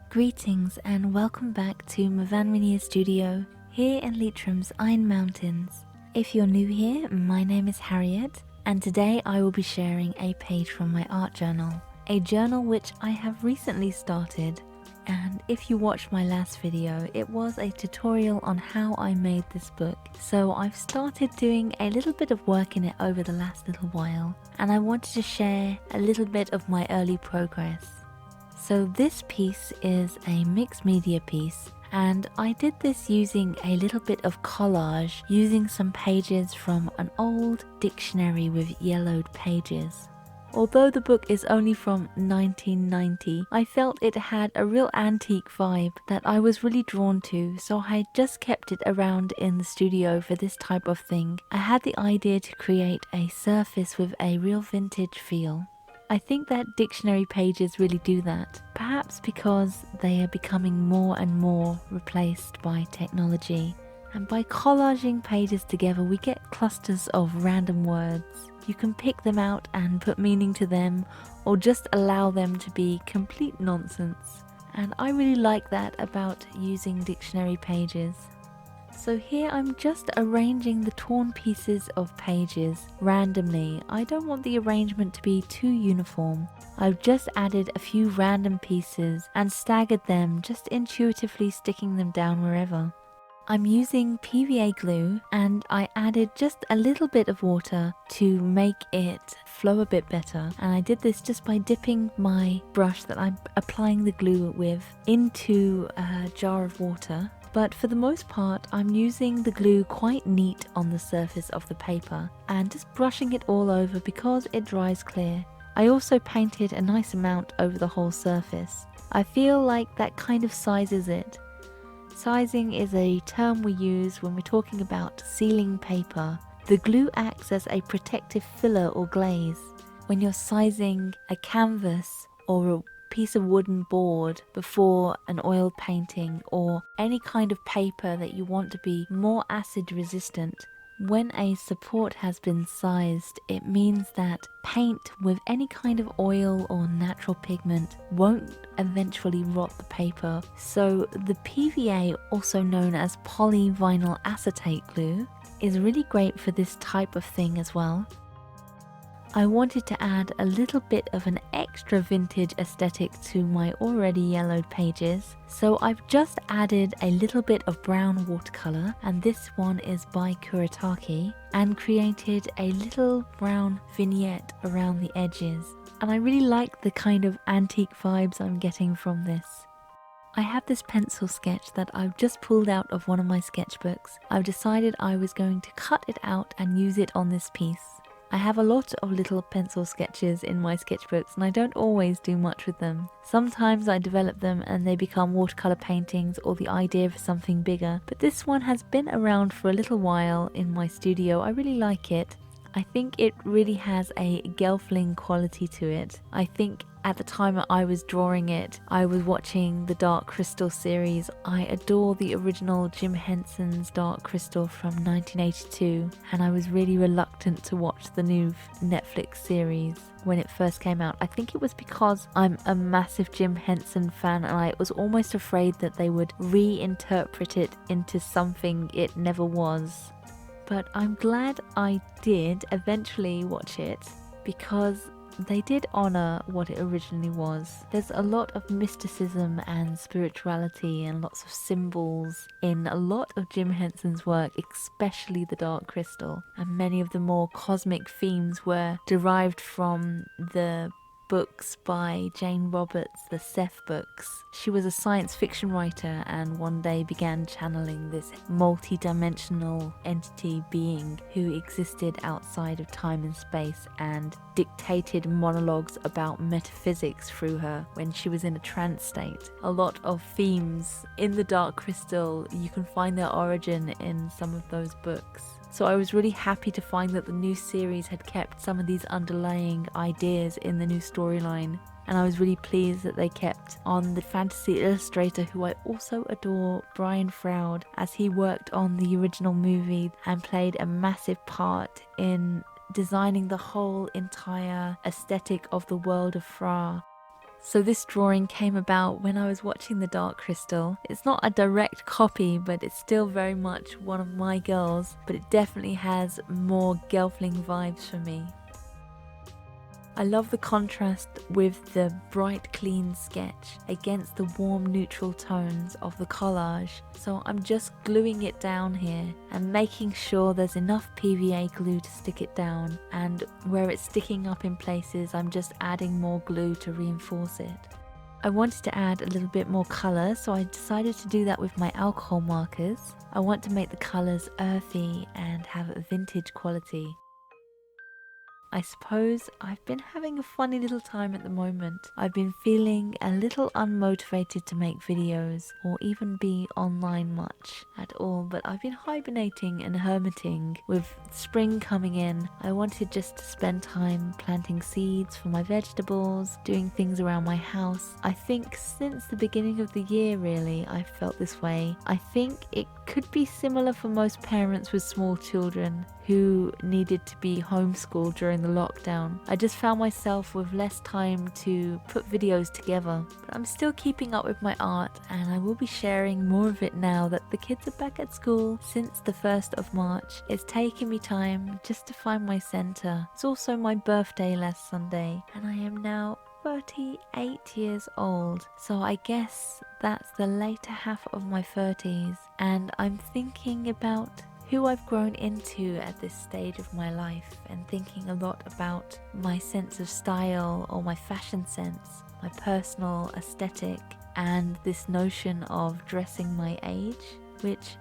Greetings and welcome back to MyfanwyNia studio here in Leitrim's Iron Mountains. If you're new here, my name is Harriet and today I will be sharing a page from my art journal, a journal which I have recently started. And if you watched my last video, it was a tutorial on how I made this book. So I've started doing a little bit of work in it over the last little while, and I wanted to share a little bit of my early progress. So this piece is a mixed media piece, and I did this using a little bit of collage, using some pages from an old dictionary with yellowed pages. Although the book is only from 1990, I felt it had a real antique vibe that I was really drawn to, so I just kept it around in the studio for this type of thing. I had the idea to create a surface with a real vintage feel. I think that dictionary pages really do that, perhaps because they are becoming more and more replaced by technology. And by collaging pages together, we get clusters of random words. You can pick them out and put meaning to them, or just allow them to be complete nonsense. And I really like that about using dictionary pages. So here I'm just arranging the torn pieces of pages randomly. I don't want the arrangement to be too uniform. I've just added a few random pieces and staggered them, just intuitively sticking them down wherever. I'm using PVA glue and I added just a little bit of water to make it flow a bit better, and I did this just by dipping my brush that I'm applying the glue with into a jar of water. But for the most part, I'm using the glue quite neat on the surface of the paper and just brushing it all over because it dries clear. I also painted a nice amount over the whole surface. I feel like that kind of sizes it. Sizing is a term we use when we're talking about sealing paper. The glue acts as a protective filler or glaze. When you're sizing a canvas or a piece of wooden board before an oil painting or any kind of paper that you want to be more acid resistant, when a support has been sized, it means that paint with any kind of oil or natural pigment won't eventually rot the paper. So the PVA, also known as polyvinyl acetate glue, is really great for this type of thing as well. I wanted to add a little bit of an extra vintage aesthetic to my already yellowed pages, so I've just added a little bit of brown watercolour, and this one is by Kuretake, and created a little brown vignette around the edges. And I really like the kind of antique vibes I'm getting from this. I have this pencil sketch that I've just pulled out of one of my sketchbooks. I've decided I was going to cut it out and use it on this piece. I have a lot of little pencil sketches in my sketchbooks and I don't always do much with them. Sometimes I develop them and they become watercolour paintings or the idea for something bigger, but this one has been around for a little while in my studio. I really like it. I think it really has a Gelfling quality to it. I think at the time I was drawing it, I was watching the Dark Crystal series. I adore the original Jim Henson's Dark Crystal from 1982, and I was really reluctant to watch the new Netflix series when it first came out. I think it was because I'm a massive Jim Henson fan and I was almost afraid that they would reinterpret it into something it never was. But I'm glad I did eventually watch it because they did honour what it originally was. There's a lot of mysticism and spirituality and lots of symbols in a lot of Jim Henson's work, especially the Dark Crystal. And many of the more cosmic themes were derived from the books by Jane Roberts, the Seth books. She was a science fiction writer and one day began channeling this multi-dimensional entity being who existed outside of time and space and dictated monologues about metaphysics through her when she was in a trance state. A lot of themes in the Dark Crystal, you can find their origin in some of those books. So I was really happy to find that the new series had kept some of these underlying ideas in the new storyline. And I was really pleased that they kept on the fantasy illustrator who I also adore, Brian Froud, as he worked on the original movie and played a massive part in designing the whole entire aesthetic of the world of Fra. So this drawing came about when I was watching The Dark Crystal. It's not a direct copy, but it's still very much one of my girls, but it definitely has more Gelfling vibes for me. I love the contrast with the bright clean sketch against the warm neutral tones of the collage, so I'm just gluing it down here and making sure there's enough PVA glue to stick it down, and where it's sticking up in places I'm just adding more glue to reinforce it. I wanted to add a little bit more colour, so I decided to do that with my alcohol markers. I want to make the colours earthy and have a vintage quality. I suppose I've been having a funny little time at the moment. I've been feeling a little unmotivated to make videos or even be online much at all, but I've been hibernating and hermiting. With spring coming in, I wanted just to spend time planting seeds for my vegetables, doing things around my house. I think since the beginning of the year really, I've felt this way. I think it could be similar for most parents with small children who needed to be homeschooled during the lockdown. I just found myself with less time to put videos together, but I'm still keeping up with my art, and I will be sharing more of it now that the kids are back at school since the 1st of March. It's taken me time just to find my centre. It's also my birthday last Sunday, and I am now 38 years old, so I guess that's the later half of my 30s, and I'm thinking about who I've grown into at this stage of my life, and thinking a lot about my sense of style or my fashion sense, my personal aesthetic, and this notion of dressing my age, which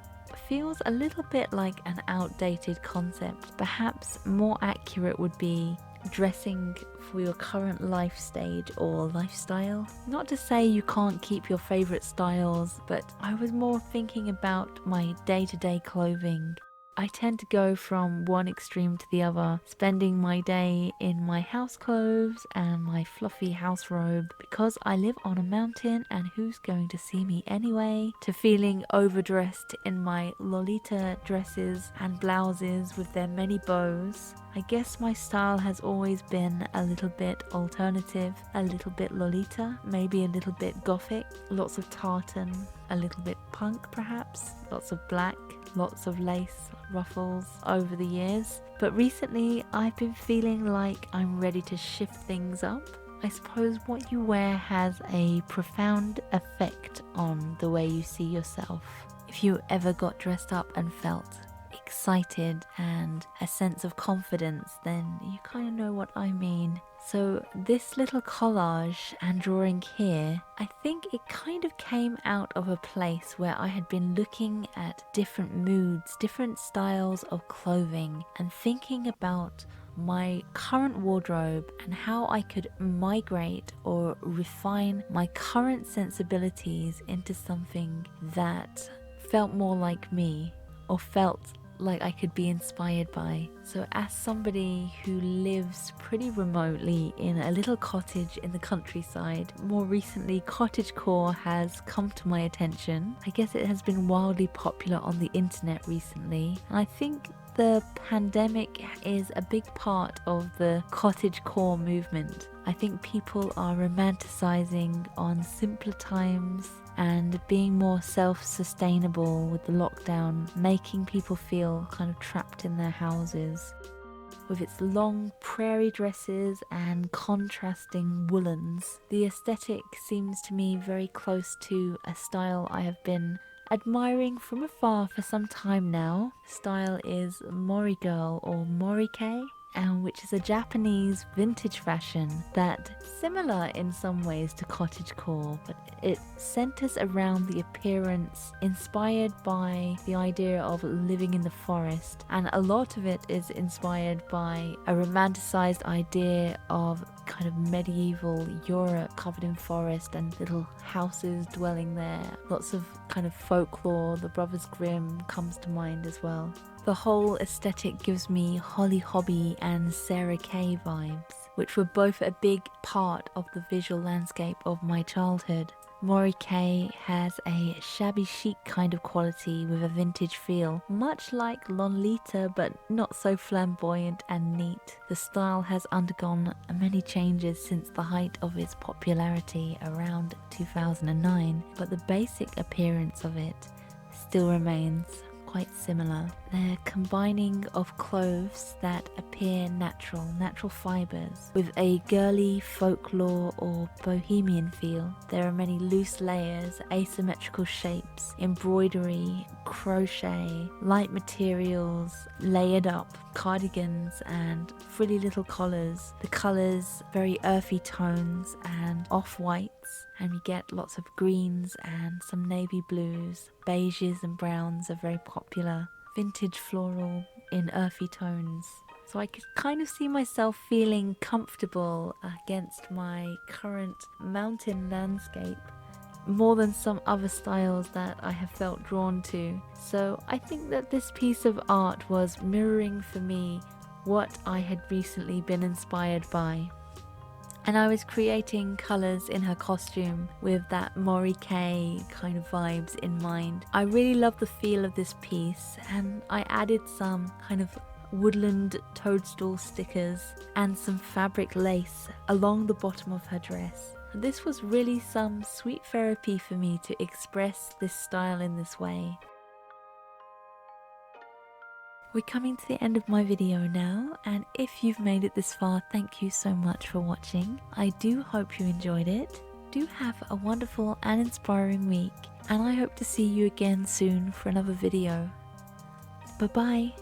feels a little bit like an outdated concept. Perhaps more accurate would be dressing for your current life stage or lifestyle. Not to say you can't keep your favorite styles, but I was more thinking about my day-to-day clothing. I tend to go from one extreme to the other, spending my day in my house clothes and my fluffy house robe because I live on a mountain and who's going to see me anyway, to feeling overdressed in my Lolita dresses and blouses with their many bows. I guess my style has always been a little bit alternative, a little bit Lolita, maybe a little bit gothic, lots of tartan, a little bit punk perhaps, lots of black, lots of lace, ruffles over the years. But recently I've been feeling like I'm ready to shift things up. I suppose what you wear has a profound effect on the way you see yourself. If you ever got dressed up and felt excited and a sense of confidence, then you kind of know what I mean. So this little collage and drawing here, I think it kind of came out of a place where I had been looking at different moods, different styles of clothing, and thinking about my current wardrobe and how I could migrate or refine my current sensibilities into something that felt more like me, or felt like I could be inspired by. So as somebody who lives pretty remotely in a little cottage in the countryside, more recently cottagecore has come to my attention. I guess it has been wildly popular on the internet recently, and I think the pandemic is a big part of the cottagecore movement. I think people are romanticizing on simpler times and being more self-sustainable with the lockdown, making people feel kind of trapped in their houses. With its long prairie dresses and contrasting woolens, the aesthetic seems to me very close to a style I have been admiring from afar for some time now. The style is Mori Girl or Mori Kei, which is a Japanese vintage fashion that similar in some ways to cottagecore, but it centers around the appearance inspired by the idea of living in the forest, and a lot of it is inspired by a romanticized idea of kind of medieval Europe covered in forest and little houses dwelling there. Lots of kind of folklore. The Brothers Grimm comes to mind as well. The whole aesthetic gives me Holly Hobbie and Sarah Kay vibes, which were both a big part of the visual landscape of my childhood. Mori Kei has a shabby chic kind of quality with a vintage feel, much like Lolita but not so flamboyant and neat. The style has undergone many changes since the height of its popularity around 2009, but the basic appearance of it still remains quite similar. They're combining of clothes that appear natural fibers with a girly folklore or bohemian feel. There are many loose layers, asymmetrical shapes, embroidery, crochet, light materials, layered up cardigans and frilly little collars. The colours very earthy tones and off-whites, and we get lots of greens and some navy blues. Beiges and browns are very popular. Vintage floral in earthy tones. So I could kind of see myself feeling comfortable against my current mountain landscape more than some other styles that I have felt drawn to. So I think that this piece of art was mirroring for me what I had recently been inspired by. And I was creating colours in her costume with that Mori Kei kind of vibes in mind. I really love the feel of this piece, and I added some kind of woodland toadstool stickers and some fabric lace along the bottom of her dress. And this was really some sweet therapy for me to express this style in this way. We're coming to the end of my video now, and if you've made it this far, thank you so much for watching. I do hope you enjoyed it. Do have a wonderful and inspiring week, and I hope to see you again soon for another video. Bye bye.